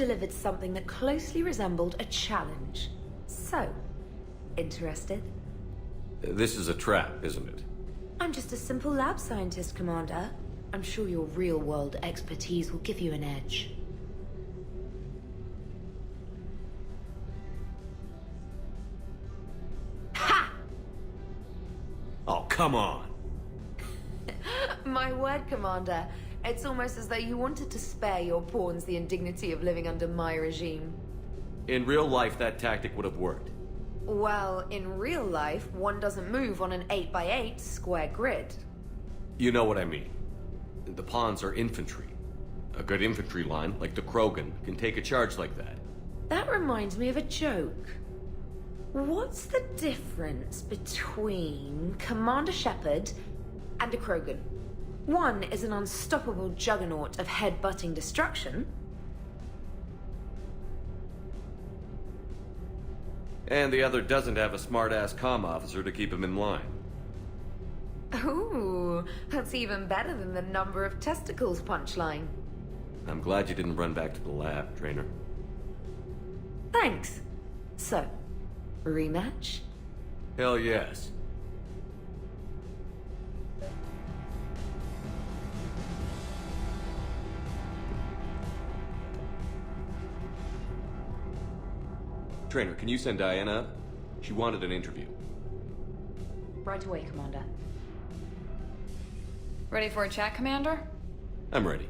delivered something that closely resembled a challenge. So, interested? This is a trap, isn't it? I'm just a simple lab scientist, Commander. I'm sure your real-world expertise will give you an edge. Ha! Oh, come on! My word, Commander. It's almost as though you wanted to spare your pawns the indignity of living under my regime. In real life, that tactic would have worked. Well, in real life, one doesn't move on an 8x8 square grid. You know what I mean. The pawns are infantry. A good infantry line, like the Krogan, can take a charge like that. That reminds me of a joke. What's the difference between Commander Shepard and a Krogan? One is an unstoppable juggernaut of head-butting destruction. And the other doesn't have a smart-ass comm officer to keep him in line. Ooh, that's even better than the number of testicles punchline. I'm glad you didn't run back to the lab, Trainer. Thanks. So, rematch? Hell yes. Trainer, can you send Diana up? She wanted an interview. Right away, Commander. Ready for a chat, Commander? I'm ready.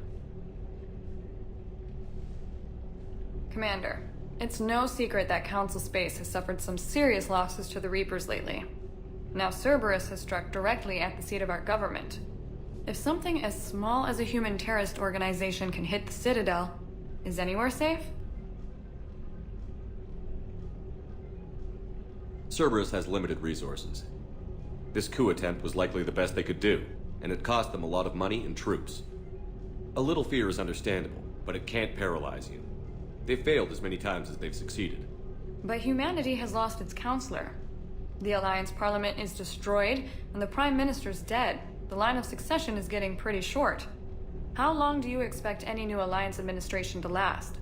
Commander, it's no secret that Council Space has suffered some serious losses to the Reapers lately. Now Cerberus has struck directly at the seat of our government. If something as small as a human terrorist organization can hit the Citadel, is anywhere safe? Cerberus has limited resources. This coup attempt was likely the best they could do, and it cost them a lot of money and troops. A little fear is understandable, but it can't paralyze you. They've failed as many times as they've succeeded. But humanity has lost its counselor. The Alliance Parliament is destroyed, and the Prime Minister's dead. The line of succession is getting pretty short. How long do you expect any new Alliance administration to last?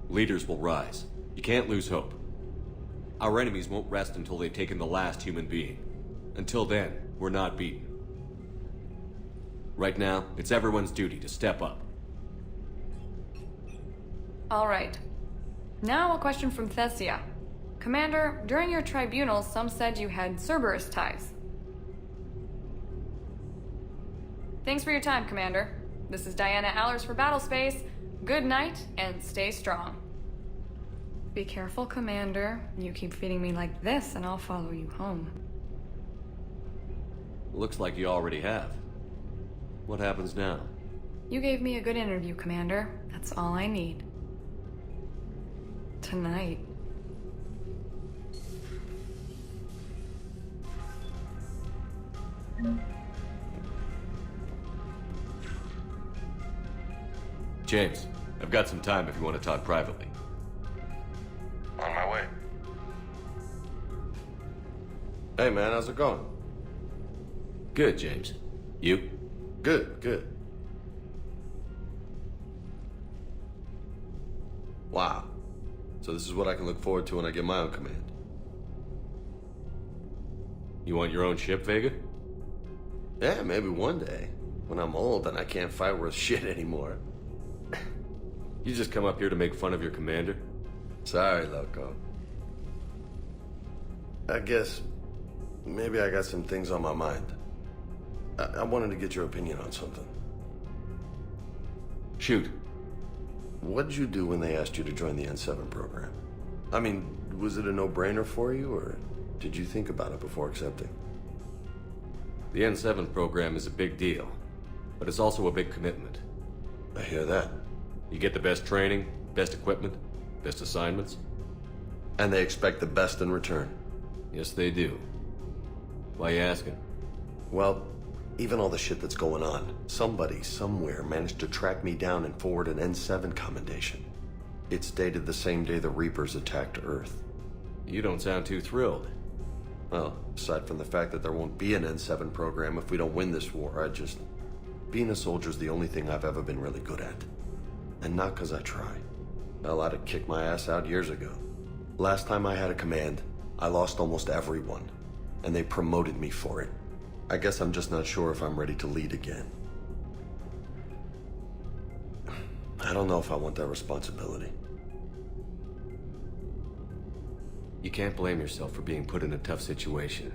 Leaders will rise. You can't lose hope. Our enemies won't rest until they've taken the last human being. Until then, we're not beaten. Right now, it's everyone's duty to step up. All right. Now a question from Thessia. Commander, during your tribunal, some said you had Cerberus ties. Thanks for your time, Commander. This is Diana Allers for Battlespace. Good night, and stay strong. Be careful, Commander. You keep feeding me like this, and I'll follow you home. Looks like you already have. What happens now? You gave me a good interview, Commander. That's all I need. Tonight. James, I've got some time if you want to talk privately. On my way. Hey man, how's it going? Good, James. You? Good, good. Wow. So this is what I can look forward to when I get my own command. You want your own ship, Vega? Yeah, maybe one day. When I'm old and I can't fight worth shit anymore. You just come up here to make fun of your commander? Sorry, loco. I guess maybe I got some things on my mind. I wanted to get your opinion on something. Shoot. What did you do when they asked you to join the N7 program? I mean, was it a no-brainer for you, or did you think about it before accepting? The N7 program is a big deal, but it's also a big commitment. I hear that. You get the best training, best equipment, best assignments. And they expect the best in return. Yes, they do. Why you asking? Well, even all the shit that's going on, somebody somewhere managed to track me down and forward an N7 commendation. It's dated the same day the Reapers attacked Earth. You don't sound too thrilled. Well, aside from the fact that there won't be an N7 program if we don't win this war, being a soldier's the only thing I've ever been really good at. And not because I try. Hell, I'd have kicked my ass out years ago. Last time I had a command, I lost almost everyone, and they promoted me for it. I guess I'm just not sure if I'm ready to lead again. I don't know if I want that responsibility. You can't blame yourself for being put in a tough situation.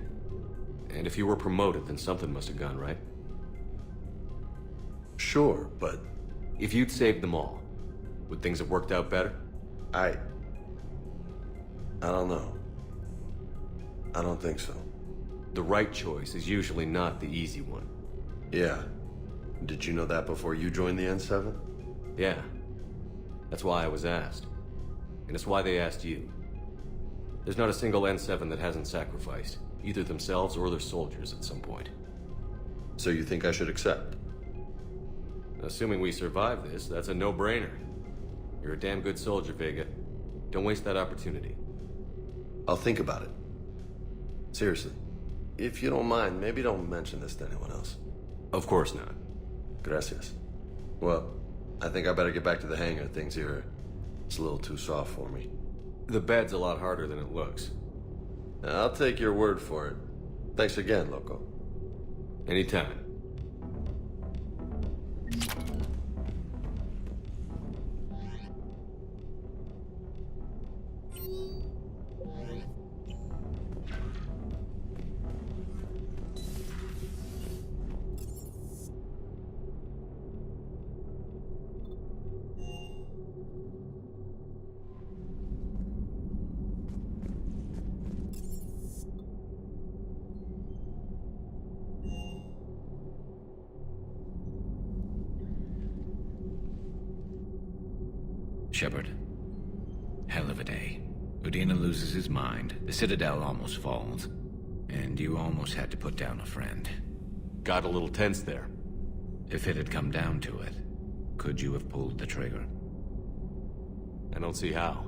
And if you were promoted, then something must have gone right. Sure, but If you'd saved them all, would things have worked out better? I don't know. I don't think so. The right choice is usually not the easy one. Yeah. Did you know that before you joined the N7? Yeah. That's why I was asked. And it's why they asked you. There's not a single N7 that hasn't sacrificed, either themselves or their soldiers at some point. So you think I should accept? Assuming we survive this, that's a no-brainer. You're a damn good soldier, Vega. Don't waste that opportunity. I'll think about it. Seriously. If you don't mind, maybe don't mention this to anyone else. Of course not. Gracias. Well, I think I better get back to the hangar. Things here, it's a little too soft for me. The bed's a lot harder than it looks. I'll take your word for it. Thanks again, Loco. Anytime. Shepard. Hell of a day. Udina loses his mind, the Citadel almost falls, and you almost had to put down a friend. Got a little tense there. If it had come down to it, could you have pulled the trigger? I don't see how.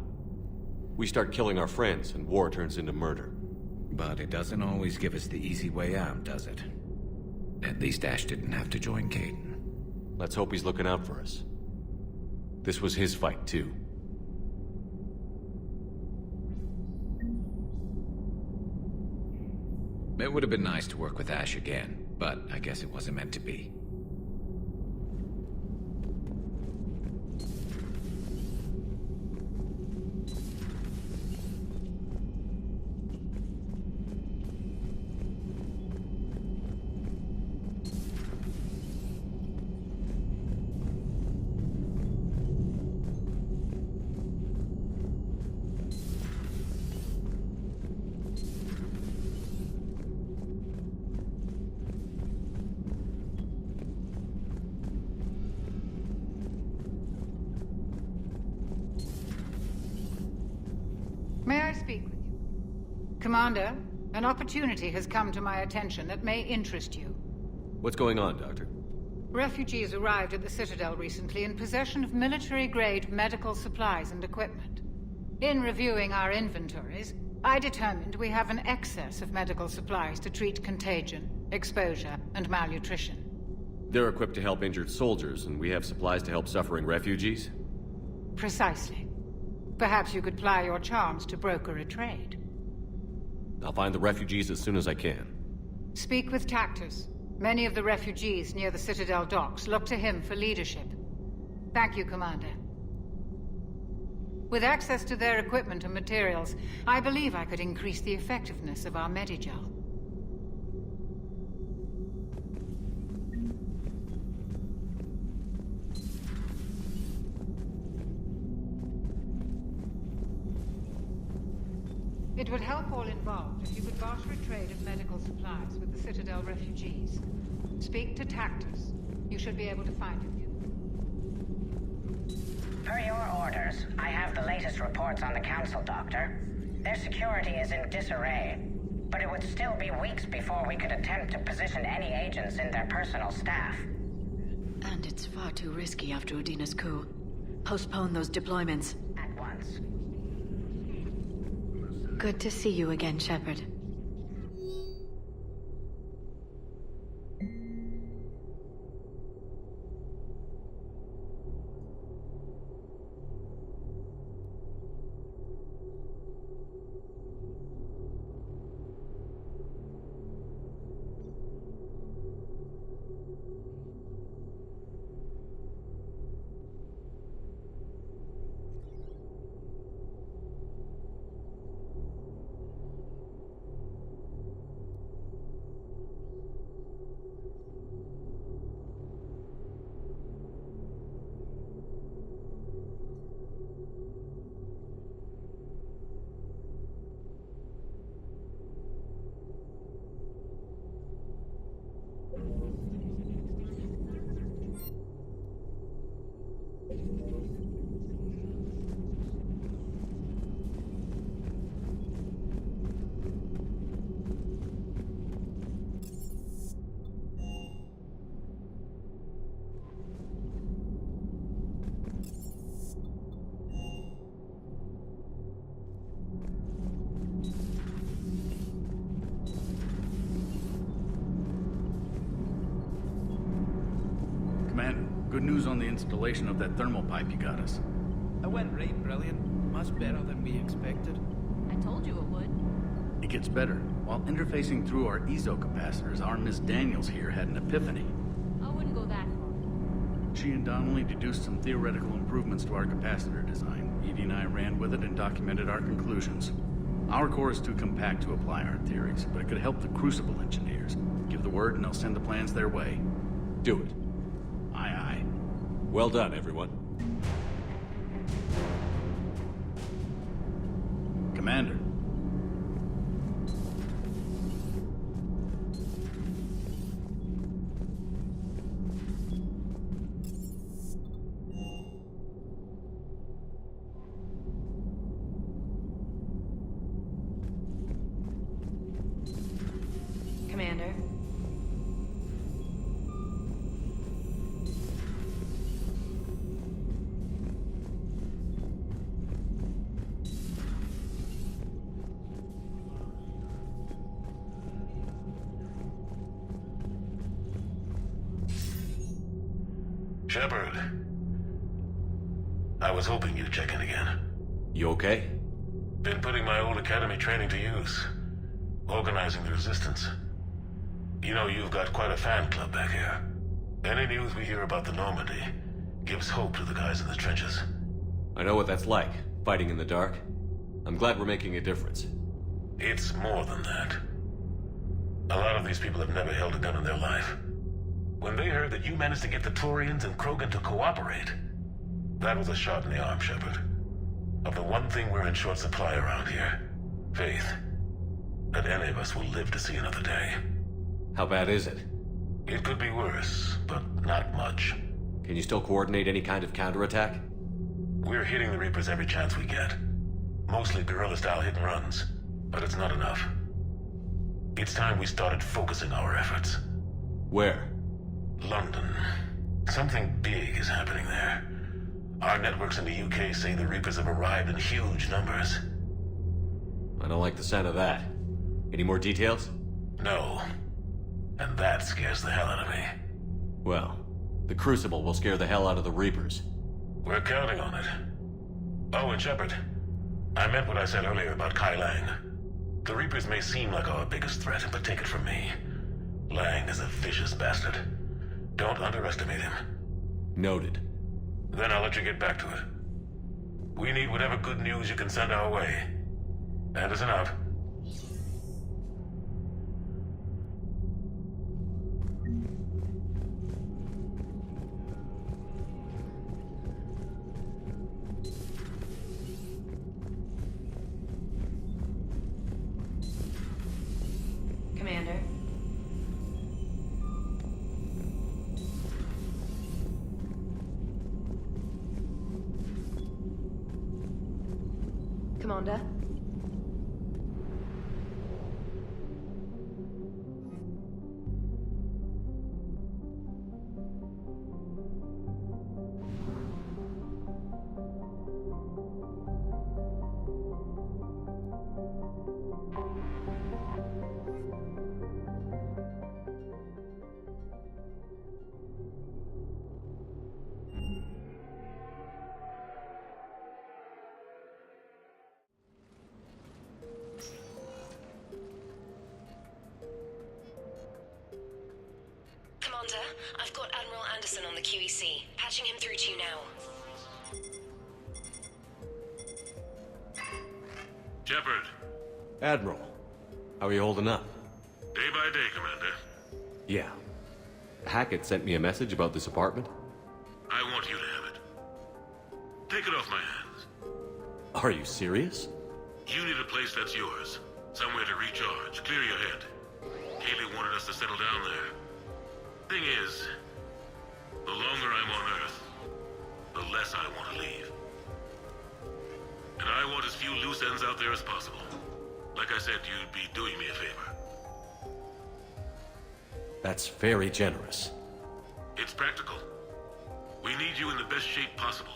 We start killing our friends, and war turns into murder. But it doesn't always give us the easy way out, does it? At least Ash didn't have to join Caden. Let's hope he's looking out for us. This was his fight, too. It would have been nice to work with Ash again, but I guess it wasn't meant to be. May I speak with you? Commander, an opportunity has come to my attention that may interest you. What's going on, Doctor? Refugees arrived at the Citadel recently in possession of military-grade medical supplies and equipment. In reviewing our inventories, I determined we have an excess of medical supplies to treat contagion, exposure, and malnutrition. They're equipped to help injured soldiers, and we have supplies to help suffering refugees? Precisely. Perhaps you could ply your charms to broker a trade. I'll find the refugees as soon as I can. Speak with Tactus. Many of the refugees near the Citadel docks look to him for leadership. Thank you, Commander. With access to their equipment and materials, I believe I could increase the effectiveness of our Medigel. It would help all involved if you could barter a trade of medical supplies with the Citadel refugees. Speak to Tactus. You should be able to find him. Per your orders, I have the latest reports on the Council, Doctor. Their security is in disarray, but it would still be weeks before we could attempt to position any agents in their personal staff. And it's far too risky after Udina's coup. Postpone those deployments. At once. Good to see you again, Shepard. Commander, good news on the installation of that thermal pipe you got us. It went right brilliant. Much better than we expected. I told you it would. It gets better. While interfacing through our EZO capacitors, our Miss Daniels here had an epiphany. I wouldn't go that far. She and Donnelly deduced some theoretical improvements to our capacitor design. Edie and I ran with it and documented our conclusions. Our core is too compact to apply our theories, but it could help the Crucible engineers. Give the word and they'll send the plans their way. Do it. Aye, aye. Well done, everyone. Commander. Commander. Shepard. I was hoping you'd check in again. You okay? Been putting my old academy training to use. Organizing the resistance. You know, you've got quite a fan club back here. Any news we hear about the Normandy gives hope to the guys in the trenches. I know what that's like, fighting in the dark. I'm glad we're making a difference. It's more than that. A lot of these people have never held a gun in their life. When they heard that you managed to get the Turians and Krogan to cooperate, that was a shot in the arm, Shepard. Of the one thing we're in short supply around here, faith. That any of us will live to see another day. How bad is it? It could be worse, but not much. Can you still coordinate any kind of counterattack? We're hitting the Reapers every chance we get. Mostly guerrilla-style hit-and-runs, but it's not enough. It's time we started focusing our efforts. Where? London. Something big is happening there. Our networks in the UK say the Reapers have arrived in huge numbers. I don't like the sound of that. Any more details? No. And that scares the hell out of me. Well, the Crucible will scare the hell out of the Reapers. We're counting on it. Oh, and Shepard, I meant what I said earlier about Kai Lang. The Reapers may seem like our biggest threat, but take it from me. Lang is a vicious bastard. Don't underestimate him. Noted. Then I'll let you get back to it. We need whatever good news you can send our way. That is enough. Commander. Commander. Commander, I've got Admiral Anderson on the QEC. Patching him through to you now. Shepard. Admiral, how are you holding up? Day by day, Commander. Yeah. Hackett sent me a message about this apartment. I want you to have it. Take it off my hands. Are you serious? You need a place that's yours. Somewhere to recharge, clear your head. Kaylee wanted us to settle down there. Thing is, the longer I'm on Earth, the less I want to leave. And I want as few loose ends out there as possible. Like I said, you'd be doing me a favor. That's very generous. It's practical. We need you in the best shape possible.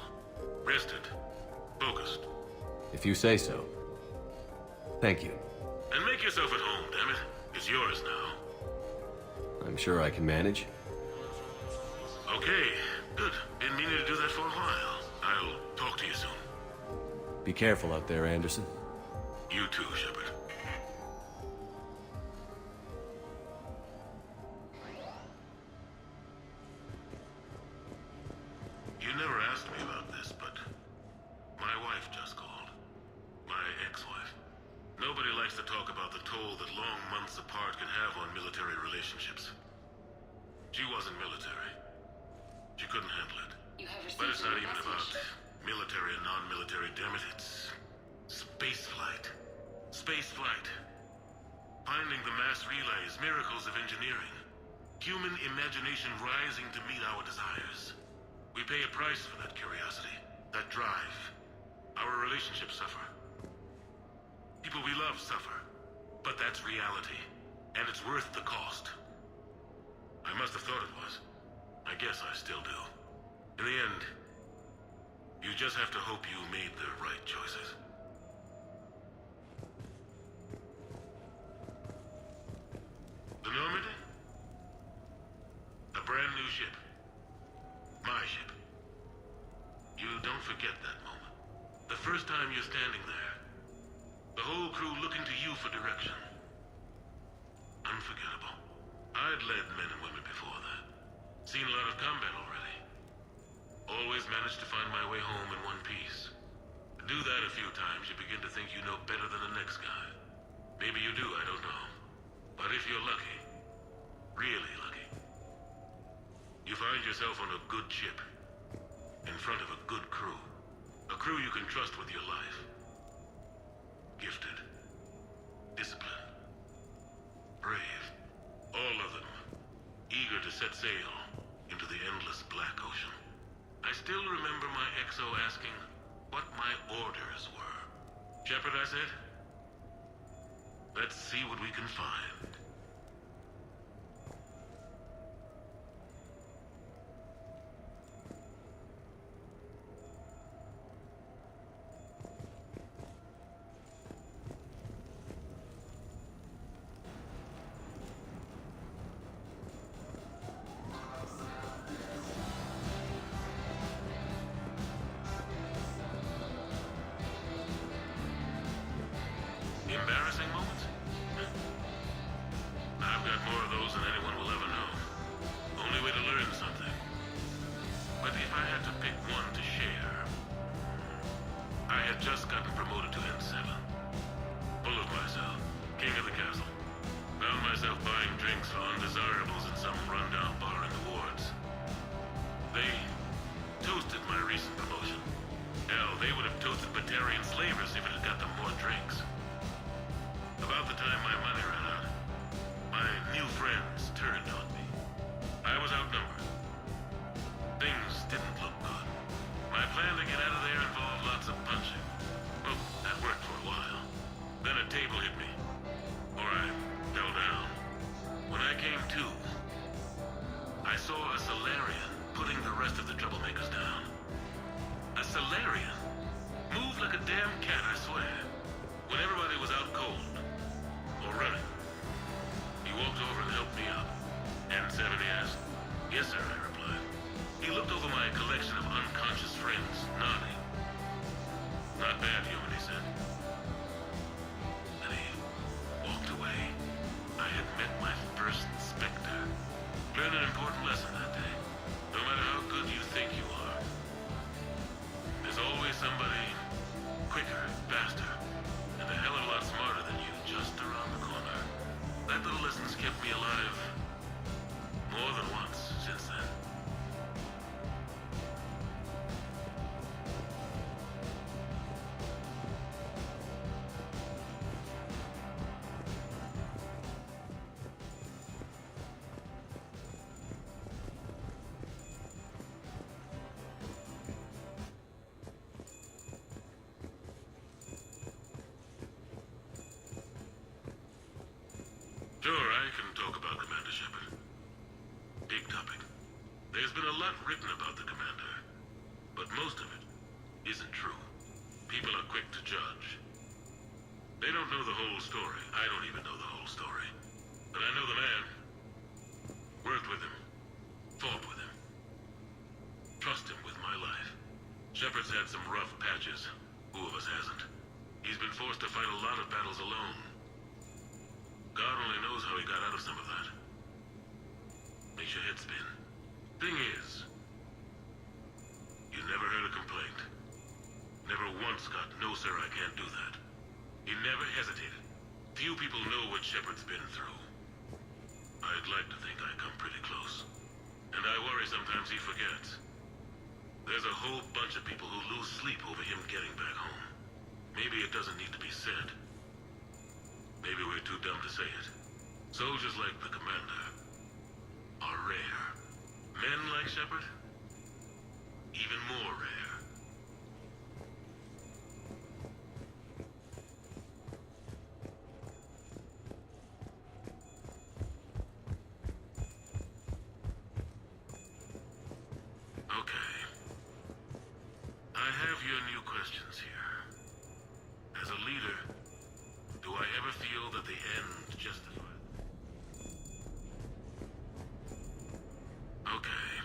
Rested. Focused. If you say so. Thank you. And make yourself at home, damn it. It's yours now. I'm sure I can manage. Okay, good. Been meaning to do that for a while. I'll talk to you soon. Be careful out there, Anderson. You too, Shepard. You never asked me about this, but my wife just called. My ex-wife. Nobody likes to talk about the toll that long months apart can have on military relationships. She wasn't military. She couldn't handle it. But it's not even about military and non-military, damn it. It's space flight. Space flight. Finding the mass relays, miracles of engineering. Human imagination rising to meet our desires. We pay a price for that curiosity, that drive. Our relationships suffer. People we love suffer. But that's reality. And it's worth the cost. I must have thought it was. I guess I still do. In the end, you just have to hope you made the right choices. The Normandy? A brand new ship. My ship. You don't forget that moment. The first time you're standing there. The whole crew looking to you for direction. Unforgettable. I'd led men and women before that. Seen a lot of combat already. Always managed to find my way home in one piece. Do that a few times, you begin to think you know better than the next guy. Maybe you do, I don't know. But if you're lucky, really lucky, you find yourself on a good ship, in front of a good crew. A crew you can trust with your life. Gifted. Disciplined. Brave. All of them. Eager to set sail into the endless black ocean. I still remember my XO asking what my orders were. Shepard, I said, let's see what we can find. Embarrassing moments? I've got more of those than anyone will ever know. Only way to learn something. But if I had to pick one to share, I had just gotten promoted to N7. Full of myself, king of the castle. Found myself buying drinks for undesirables in some rundown bar in the wards. They toasted my recent promotion. Hell, they would have toasted Batarian slavers if it had got them more drinks. About the time my money ran out, my new friends turned on me. I was outnumbered. Things didn't look good. My plan to get out of there involved lots of punching. Well, that worked for a while. Then a table hit me. Or I fell down. When I came to, I saw a Solarian putting the rest of the troublemakers down. A Solarian? Moved like a damn cat, I swear. When everybody was out cold. Or running. He walked over and helped me up. N7, he asked. Yes, sir, I replied. He looked over my collection of unconscious friends, nodding. Not bad, human, he said. Then he walked away. I had met my first Spectre. Learned an important lesson that day. No matter how good you think you are, there's always somebody quicker, faster, and a hell of a lot smarter than you just around the corner. That little lesson's kept me alive more than once since then. Sure, I can talk about Commander Shepard. Big topic. There's been a lot written about the Commander, but most of it isn't true. People are quick to judge. They don't know the whole story. I don't even know the whole story. But I know the man. Worked with him. Fought with him. Shepard's had some rough patches. Who of us hasn't? He's been forced to fight a lot of battles alone. God only knows how he got out of some of that. Makes your head spin. Thing is, you never heard a complaint. Never once got, "No, sir, I can't do that." He never hesitated. Few people know what Shepard's been through. I'd like to think I come pretty close. And I worry sometimes he forgets. There's a whole bunch of people who lose sleep over him getting back home. Maybe it doesn't need to be said. Maybe we're too dumb to say it. Soldiers like the commander are rare. Men like Shepard, even more rare. Okay. I have your new questions here. As a leader, do I ever feel that the end justifies? Okay.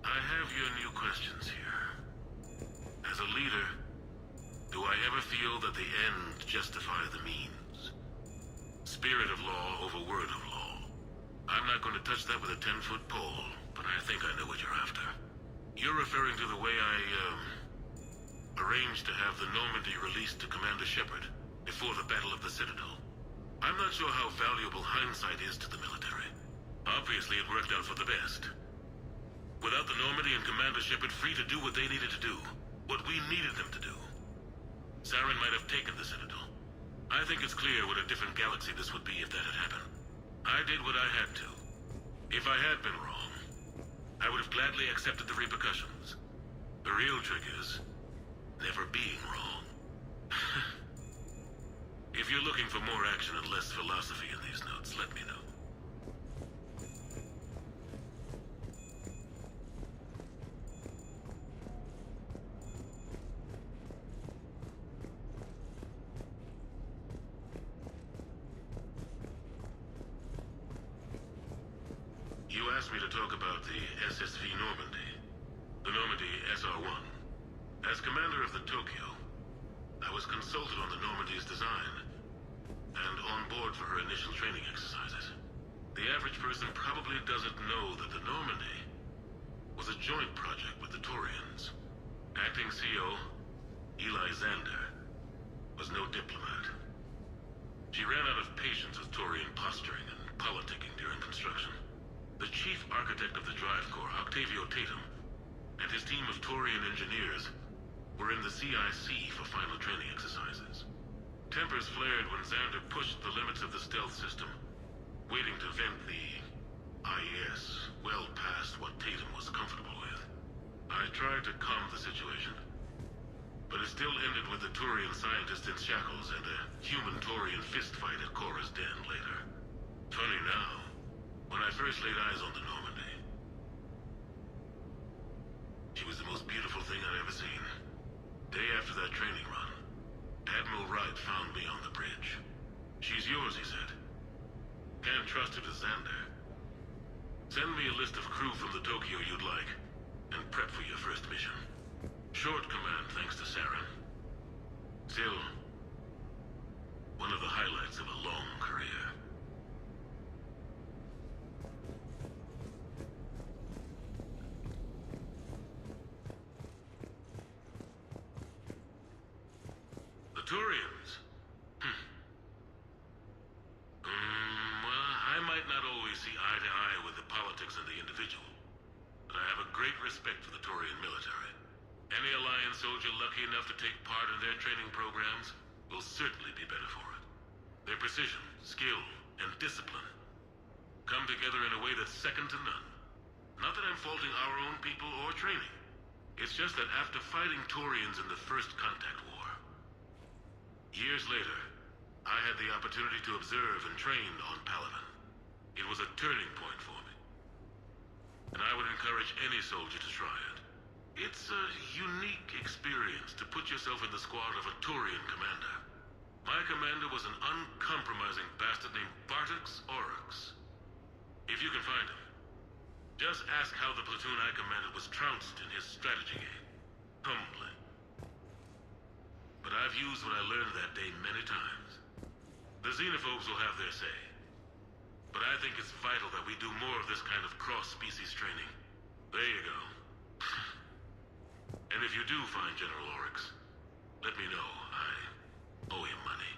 I have your new questions here. As a leader, do I ever feel that the end justify the means? Spirit of law over word of law. I'm not going to touch that with a 10-foot pole, but I think I know what you're after. You're referring to the way I, arranged to have the Normandy released to Commander Shepard before the Battle of the Citadel. I'm not sure how valuable hindsight is to the military. Obviously, it worked out for the best. Without the Normandy and Commander Shepard free to do what they needed to do, what we needed them to do, Saren might have taken the Citadel. I think it's clear what a different galaxy this would be if that had happened. I did what I had to. If I had been wrong, I would have gladly accepted the repercussions. The real trick is never being wrong. If you're looking for more action and less philosophy in these notes, let me know. You asked me to talk about the SSV Normandy. The Normandy SR-1. As commander of the Tokyo, I was consulted on the Normandy's design and on board for her initial training exercises. The average person probably doesn't know that the Normandy was a joint project with the Taurians. Acting CO, Eli Xander, was no diplomat. She ran out of patience with Taurian posturing and politicking during construction. The chief architect of the Drive Corps, Octavio Tatum, and his team of Taurian engineers were in the CIC for final training exercises. Tempers flared when Xander pushed the limits of the stealth system, waiting to vent the IES well past what Tatum was comfortable with. I tried to calm the situation, but it still ended with the Taurian scientist in shackles and a human-Taurian fistfight at Korra's den later. Funny now, when I first laid eyes on the Normandy, she was the most beautiful thing I'd ever seen. Day after that training run, Admiral Wright found me on the bridge. "She's yours," he said. "Can't trust her to Xander. Send me a list of crew from the Tokyo you'd like, and prep for your first mission." Short command thanks to Saren. Still, one of the highlights of a long career. The Turians? Well, I might not always see eye to eye with the politics and the individual, but I have a great respect for the Turian military. Any Alliance soldier lucky enough to take part in their training programs will certainly be better for it. Their precision, skill, and discipline come together in a way that's second to none. Not that I'm faulting our own people or training. It's just that after fighting Turians in the First Contact War, years later, I had the opportunity to observe and train on Palaven. It was a turning point for me. And I would encourage any soldier to try it. It's a unique experience to put yourself in the squad of a Turian commander. My commander was an uncompromising bastard named Bartix Oryx. If you can find him, just ask how the platoon I commanded was trounced in his strategy game. Humbling. But I've used what I learned that day many times. The xenophobes will have their say. But I think it's vital that we do more of this kind of cross-species training. There you go. And if you do find General Oryx, let me know. I owe him money.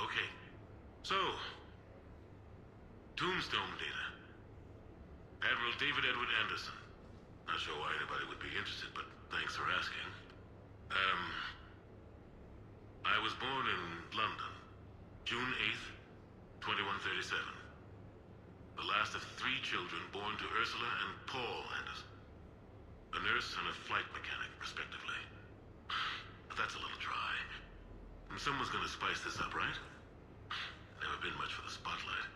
Okay. So, Tombstone data. Admiral David Edward Anderson. Not sure why anybody would be interested, but thanks for asking. I was born in London, June 8th, 2137. The last of 3 children born to Ursula and Paul Anderson. A nurse and a flight mechanic, respectively. But that's a little dry. And someone's gonna spice this up, right? Never been much for the spotlight.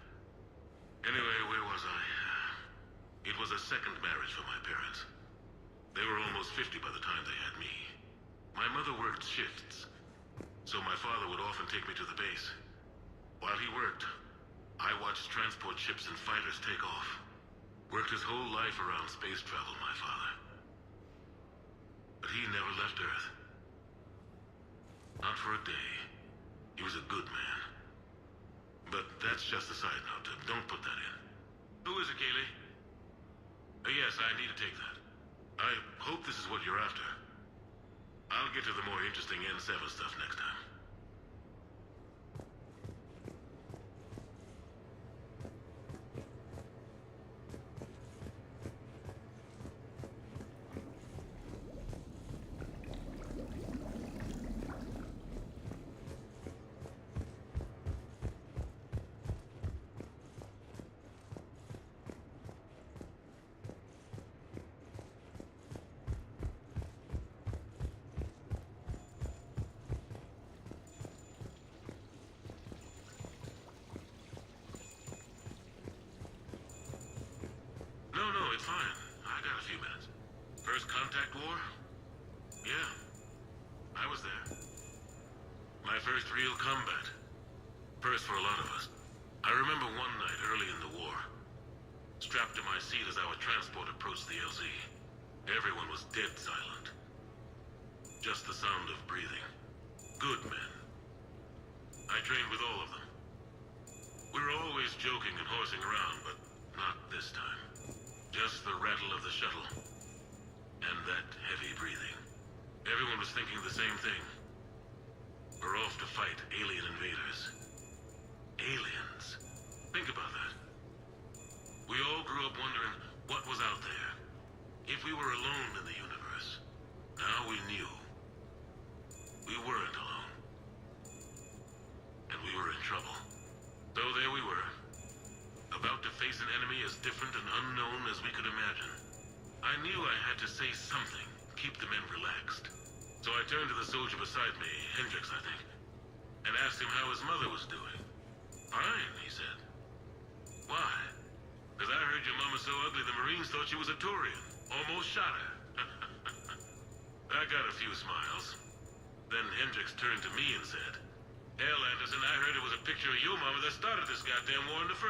Anyway, where was I? It was a second marriage for my parents. They were almost 50 by the time they had me. My mother worked shifts, so my father would often take me to the base. While he worked, I watched transport ships and fighters take off. Worked his whole life around space travel, my father. But he never left Earth. Not for a day. He was a good man. But that's just a side note. Don't put that in. Who is it, Kaylee? Yes, I need to take that. I hope this is what you're after. I'll get to the more interesting N7 stuff next time. No, it's fine. I got a few minutes. First contact war? Yeah. I was there. My first real combat. First for a lot of us. I remember one night early in the war. Strapped to my seat as our transport approached the LZ. Everyone was dead silent. Just the sound of breathing. Good men. I trained with all of them. We were always joking and horsing around, but not this time. Just the rattle of the shuttle. And that heavy breathing. Everyone was thinking the same thing. We're off to fight alien invaders. Aliens. Think about that. We all grew up wondering what was out there. If we were alone in the universe. Now we knew. We weren't alone. And we were in trouble. So there we were. About to face an enemy as different and unknown as we could imagine. I knew I had to say something, keep the men relaxed. So I turned to the soldier beside me, Hendricks, I think, and asked him how his mother was doing. Fine, he said. Why? Because I heard your mom was so ugly the Marines thought she was a Turian. Almost shot her. I got a few smiles. Then Hendricks turned to me and said, Hell, Anderson, I heard it was a picture of your mama that started this goddamn war in the first